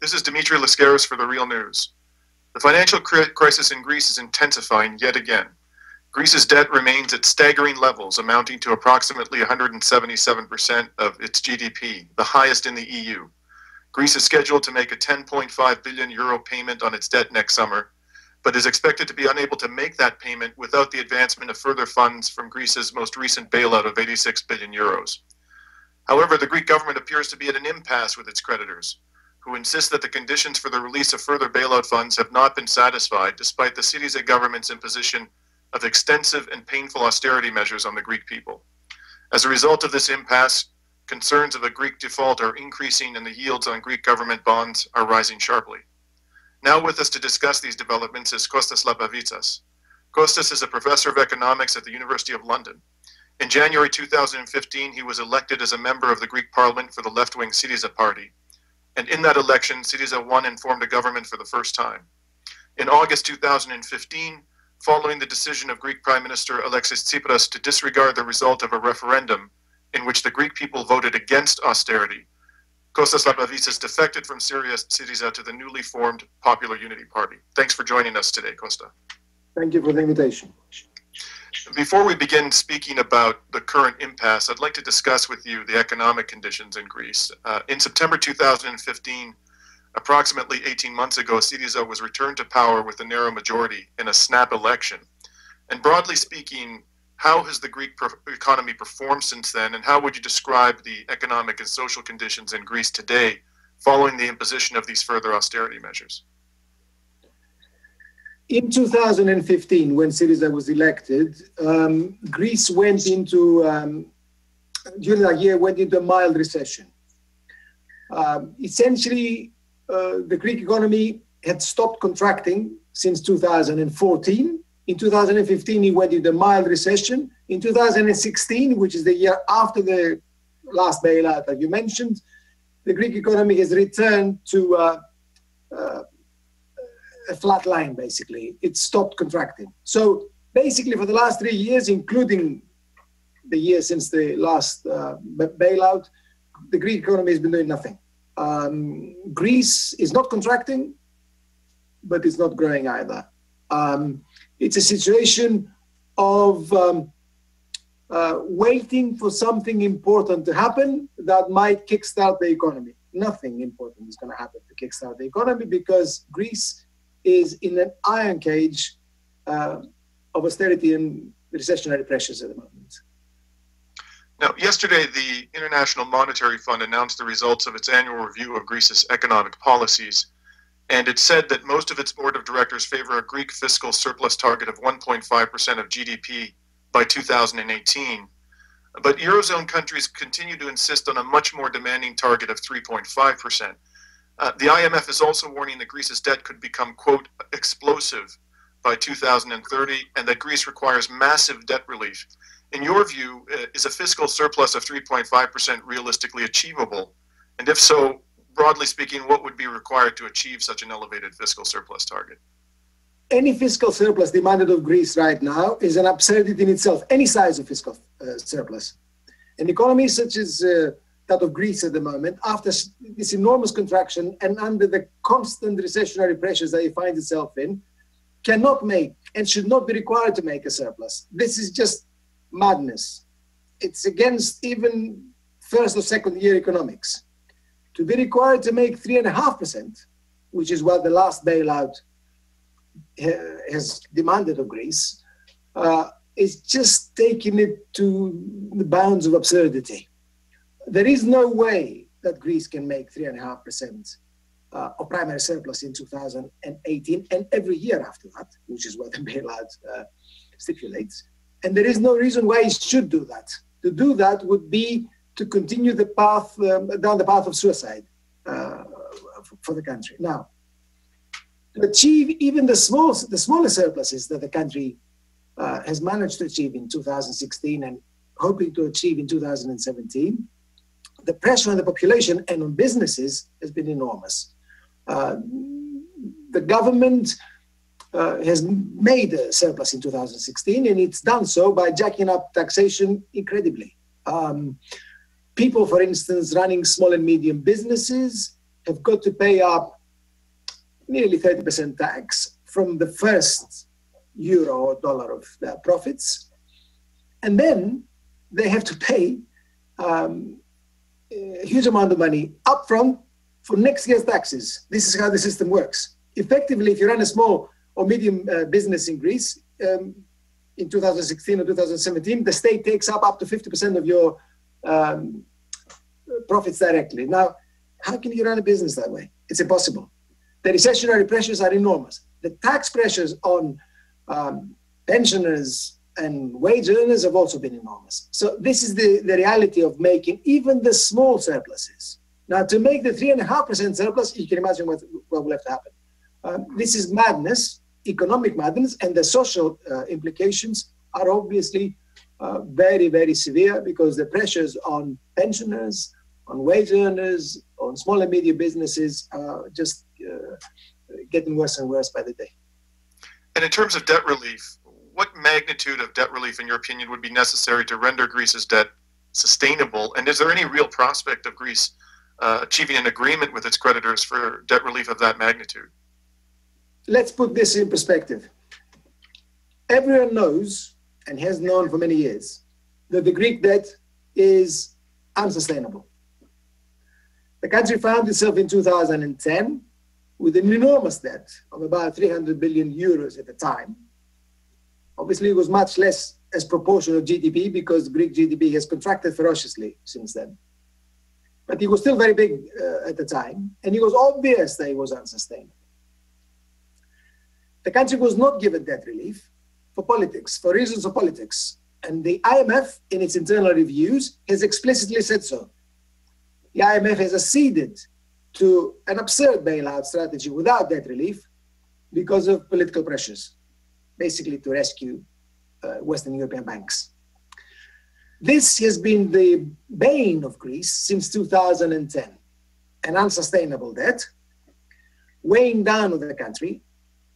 This is Dimitri Lascaris for The Real News. The financial crisis in Greece is intensifying yet again. Greece's debt remains at staggering levels, amounting to approximately 177% of its GDP, the highest in the EU. Greece is scheduled to make a 10.5 billion euro payment on its debt next summer, but is expected to be unable to make that payment without the advancement of further funds from Greece's most recent bailout of 86 billion euros. However, the Greek government appears to be at an impasse with its creditors, who insist that the conditions for the release of further bailout funds have not been satisfied, despite the Syriza government's imposition of extensive and painful austerity measures on the Greek people. As a result of this impasse, concerns of a Greek default are increasing and the yields on Greek government bonds are rising sharply. Now with us to discuss these developments is Costas Lapavitsas. Costas is a professor of economics at the University of London. In January 2015, he was elected as a member of the Greek parliament for the left-wing Syriza party. And in that election, Syriza won and formed a government for the first time. In August 2015, following the decision of Greek Prime Minister Alexis Tsipras to disregard the result of a referendum in which the Greek people voted against austerity, Costas Lapavitsas defected from Syriza to the newly formed Popular Unity Party. Thanks for joining us today, Costa. Thank you for the invitation. Before we begin speaking about the current impasse, I'd like to discuss with you the economic conditions in Greece. In September 2015, approximately 18 months ago, Syriza was returned to power with a narrow majority in a snap election. And broadly speaking, how has the Greek economy performed since then, and how would you describe the economic and social conditions in Greece today following the imposition of these further austerity measures? In 2015, when Syriza was elected, Greece went into, during that year, went into a mild recession. Essentially, the Greek economy had stopped contracting since 2014. In 2015, it went into a mild recession. In 2016, which is the year after the last bailout that you mentioned, the Greek economy has returned to a flat line, basically. It stopped contracting. So basically, for the last 3 years, including the year since the last bailout, the Greek economy has been doing nothing. Greece is not contracting, but it's not growing either. It's a situation of waiting for something important to happen that might kickstart the economy. Nothing important is going to happen to kickstart the economy because Greece is in an iron cage of austerity and recessionary pressures at the moment. Now, yesterday, the International Monetary Fund announced the results of its annual review of Greece's economic policies, and it said that most of its board of directors favor a Greek fiscal surplus target of 1.5% of GDP by 2018. But Eurozone countries continue to insist on a much more demanding target of 3.5%. The IMF is also warning that Greece's debt could become, quote, explosive by 2030, and that Greece requires massive debt relief. In your view, is a fiscal surplus of 3.5% realistically achievable? And if so, broadly speaking, what would be required to achieve such an elevated fiscal surplus target? Any fiscal surplus demanded of Greece right now is an absurdity in itself, any size of fiscal surplus. An economy such as that of Greece at the moment, after this enormous contraction and under the constant recessionary pressures that it finds itself in, cannot make and should not be required to make a surplus. This is just madness. It's against even first or second year economics. To be required to make 3.5%, which is what the last bailout has demanded of Greece, is just taking it to the bounds of absurdity. There is no way that Greece can make 3.5% of primary surplus in 2018 and every year after that, which is what the bailout stipulates. And there is no reason why it should do that. To do that would be to continue the path down the path of suicide for the country. Now, to achieve even the smaller surpluses that the country has managed to achieve in 2016 and hoping to achieve in 2017, the pressure on the population and on businesses has been enormous. The government has made a surplus in 2016, and it's done so by jacking up taxation incredibly. People, for instance, running small and medium businesses have got to pay up nearly 30% tax from the first euro or dollar of their profits. And then they have to pay a huge amount of money upfront for next year's taxes. This is how the system works. Effectively, if you run a small or medium business in Greece, in 2016 or 2017, the state takes up to 50% of your profits directly. Now, how can you run a business that way? It's impossible. The recessionary pressures are enormous. The tax pressures on pensioners and wage earners have also been enormous. So this is the reality of making even the small surpluses. Now, to make the 3.5% surplus, you can imagine what will have to happen. This is madness, economic madness, and the social implications are obviously very, very severe, because the pressures on pensioners, on wage earners, on small and medium businesses are just getting worse and worse by the day. And in terms of debt relief, what magnitude of debt relief, in your opinion, would be necessary to render Greece's debt sustainable? And is there any real prospect of Greece achieving an agreement with its creditors for debt relief of that magnitude? Let's put this in perspective. Everyone knows, and has known for many years, that the Greek debt is unsustainable. The country found itself in 2010 with an enormous debt of about 300 billion euros at the time. Obviously, it was much less as proportion of GDP, because Greek GDP has contracted ferociously since then. But it was still very big at the time, and it was obvious that it was unsustainable. The country was not given debt relief for politics, for reasons of politics. And the IMF, in its internal reviews, has explicitly said so. The IMF has acceded to an absurd bailout strategy without debt relief because of political pressures, basically to rescue Western European banks. This has been the bane of Greece since 2010, an unsustainable debt, weighing down on the country,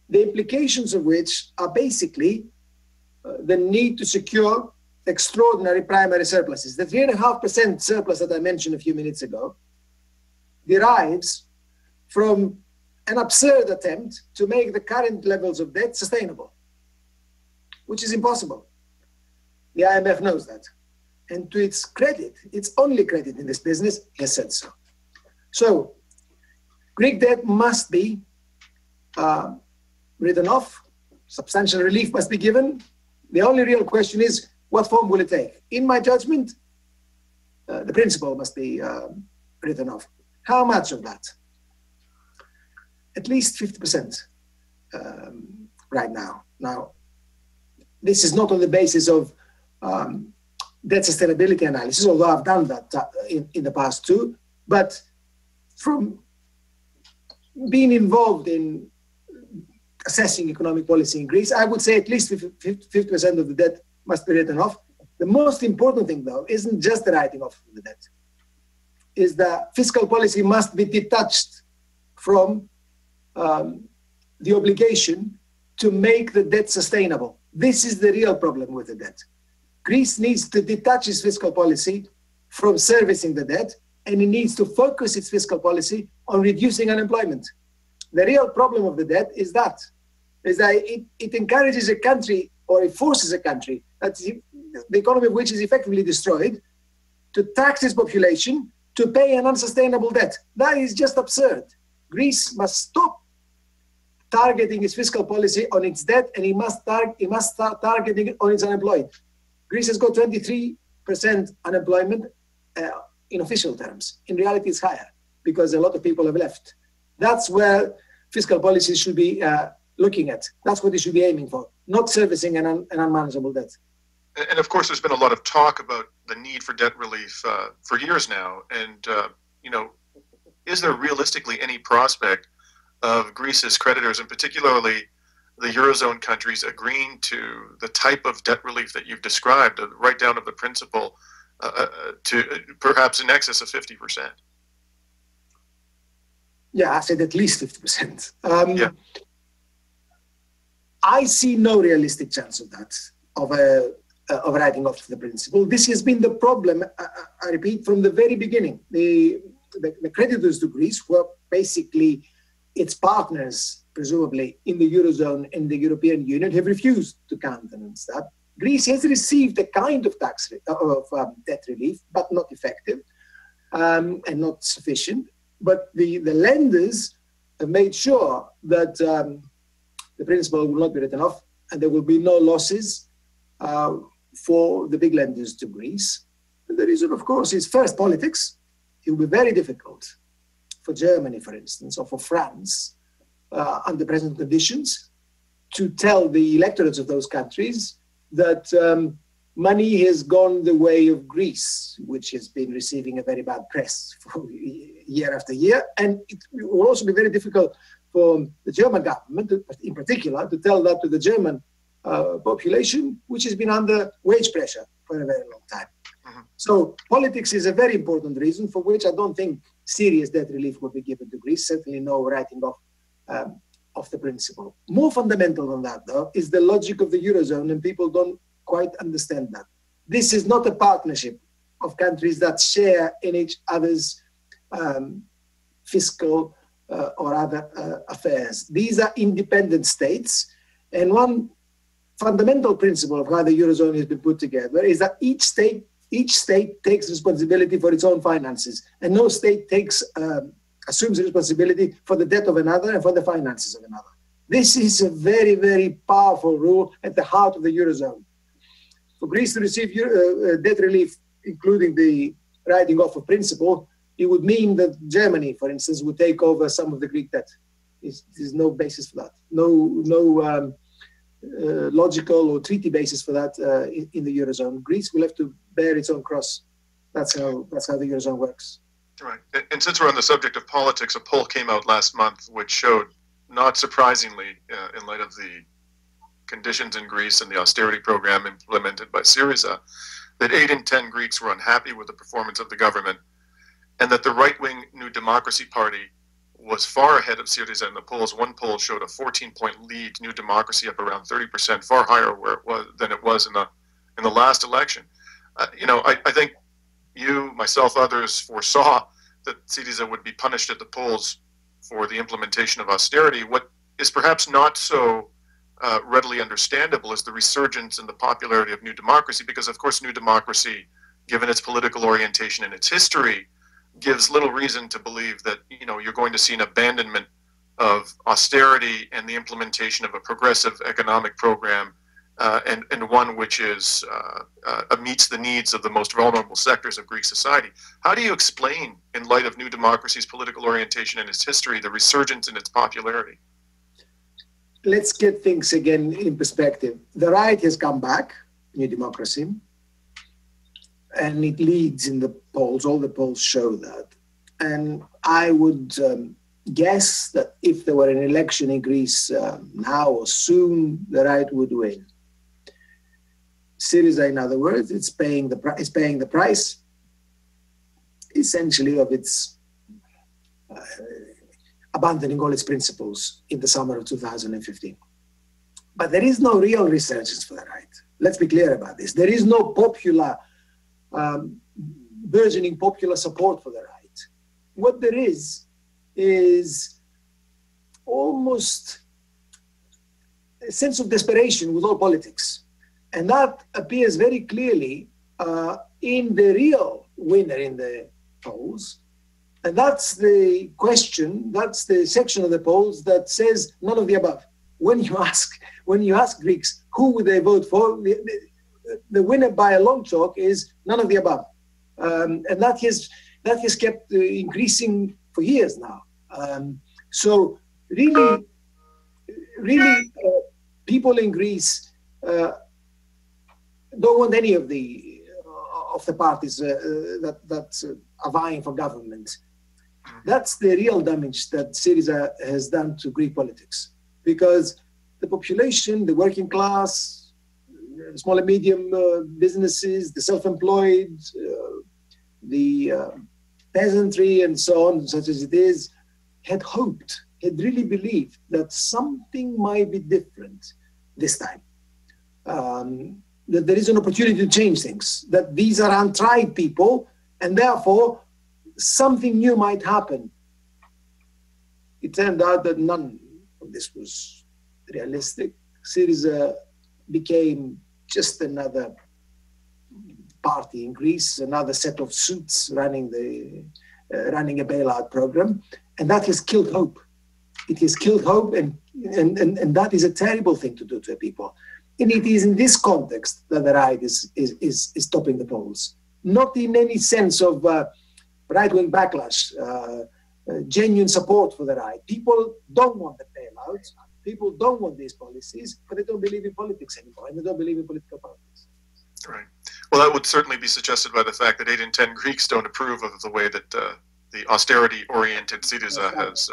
the implications of which are basically the need to secure extraordinary primary surpluses. The 3.5% surplus that I mentioned a few minutes ago derives from an absurd attempt to make the current levels of debt sustainable, which is impossible. The IMF knows that. And to its credit, its only credit in this business, has said so. So, Greek debt must be written off, substantial relief must be given. The only real question is, what form will it take? In my judgment, the principal must be written off. How much of that? At least 50% right now. Now, this is not on the basis of debt sustainability analysis, although I've done that in the past too, but from being involved in assessing economic policy in Greece, I would say at least 50% of the debt must be written off. The most important thing, though, isn't just the writing off of the debt, is that fiscal policy must be detached from the obligation to make the debt sustainable. This is the real problem with the debt. Greece needs to detach its fiscal policy from servicing the debt, and it needs to focus its fiscal policy on reducing unemployment. The real problem of the debt is that it encourages a country, or it forces a country, that the economy of which is effectively destroyed, to tax its population to pay an unsustainable debt. That is just absurd. Greece must stop targeting its fiscal policy on its debt, and it must start targeting it on its unemployed. Greece has got 23% unemployment in official terms. In reality, it's higher because a lot of people have left. That's where fiscal policy should be looking at. That's what it should be aiming for, not servicing an unmanageable debt. And of course, there's been a lot of talk about the need for debt relief for years now. And, is there realistically any prospect of Greece's creditors, and particularly the Eurozone countries, agreeing to the type of debt relief that you've described, right down to the principal, to perhaps in excess of 50%? Yeah, I said at least 50%. Yeah. I see no realistic chance of that, of writing off the principal. This has been the problem, I repeat, from the very beginning. The creditors to Greece were basically its partners, presumably in the Eurozone and the European Union, have refused to countenance that. Greece has received a kind of debt relief, but not effective and not sufficient. But the lenders have made sure that the principal will not be written off and there will be no losses for the big lenders to Greece. And the reason, of course, is first politics. It will be very difficult for Germany, for instance, or for France, under present conditions, to tell the electorates of those countries that money has gone the way of Greece, which has been receiving a very bad press for year after year. And it will also be very difficult for the German government, in particular, to tell that to the German population, which has been under wage pressure for a very long time. Mm-hmm. So politics is a very important reason for which I don't think serious debt relief will be given to Greece, certainly no writing off of the principle. More fundamental than that, though, is the logic of the Eurozone, and people don't quite understand that. This is not a partnership of countries that share in each other's fiscal or other affairs. These are independent states, and one fundamental principle of how the Eurozone has been put together is that each state takes responsibility for its own finances, and no state assumes responsibility for the debt of another and for the finances of another. This is a very, very powerful rule at the heart of the Eurozone. For Greece to receive debt relief, including the writing off of principal, it would mean that Germany, for instance, would take over some of the Greek debt. There's no basis for that. No logical or treaty basis for that in the Eurozone. Greece will have to bear its own cross. That's how the Eurozone works. Right. And since we're on the subject of politics, a poll came out last month which showed, not surprisingly, in light of the conditions in Greece and the austerity program implemented by Syriza, that 8 in 10 Greeks were unhappy with the performance of the government, and that the right-wing New Democracy Party was far ahead of Syriza in the polls. One poll showed a 14-point lead, New Democracy up around 30%, far higher than it was in the last election. I think you, myself, others foresaw that Syriza would be punished at the polls for the implementation of austerity. What is perhaps not so readily understandable is the resurgence in the popularity of New Democracy, because, of course, New Democracy, given its political orientation and its history, gives little reason to believe that you're going to see an abandonment of austerity and the implementation of a progressive economic program, and one which is meets the needs of the most vulnerable sectors of Greek society. How do you explain, in light of New Democracy's political orientation and its history, the resurgence in its popularity? Let's get things again in perspective. The right has come back, New Democracy, and it leads in the polls. All the polls show that. And I would guess that if there were an election in Greece now or soon, the right would win. Syriza, in other words, is paying the price, essentially, of its abandoning all its principles in the summer of 2015. But there is no real resurgence for the right. Let's be clear about this. There is no burgeoning popular support for the right. What there is almost a sense of desperation with all politics. And that appears very clearly in the real winner in the polls. And that's the question, that's the section of the polls that says none of the above. When you ask Greeks who would they vote for, the winner by a long chalk is none of the above. And that has kept increasing for years now. So really, people in Greece don't want any of the parties that are vying for government. That's the real damage that Syriza has done to Greek politics, because the population, the working class, small and medium businesses, the self-employed, the peasantry, and so on, such as it is, had hoped, had really believed that something might be different this time. That there is an opportunity to change things, that these are untried people, and therefore something new might happen. it turned out that none of this was realistic. Syriza became just another party in Greece, another set of suits running a bailout program, and that has killed hope. It has killed hope, and that is a terrible thing to do to people. And it is in this context that the right is topping the polls, not in any sense of right-wing backlash, genuine support for the right. People don't want the bailouts. People don't want these policies, but they don't believe in politics anymore, and they don't believe in political parties. Right. Well, that would certainly be suggested by the fact that 8 in 10 Greeks don't approve of the way that the austerity-oriented Syriza has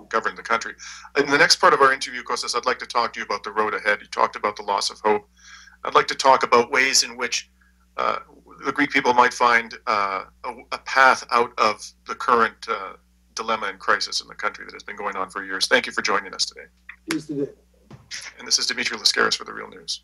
governed the country. In the next part of our interview, Costas, I'd like to talk to you about the road ahead. You talked about the loss of hope. I'd like to talk about ways in which the Greek people might find a path out of the current dilemma and crisis in the country that has been going on for years. Thank you for joining us today. Pleased to do. And this is Dimitri Lascaris for The Real News.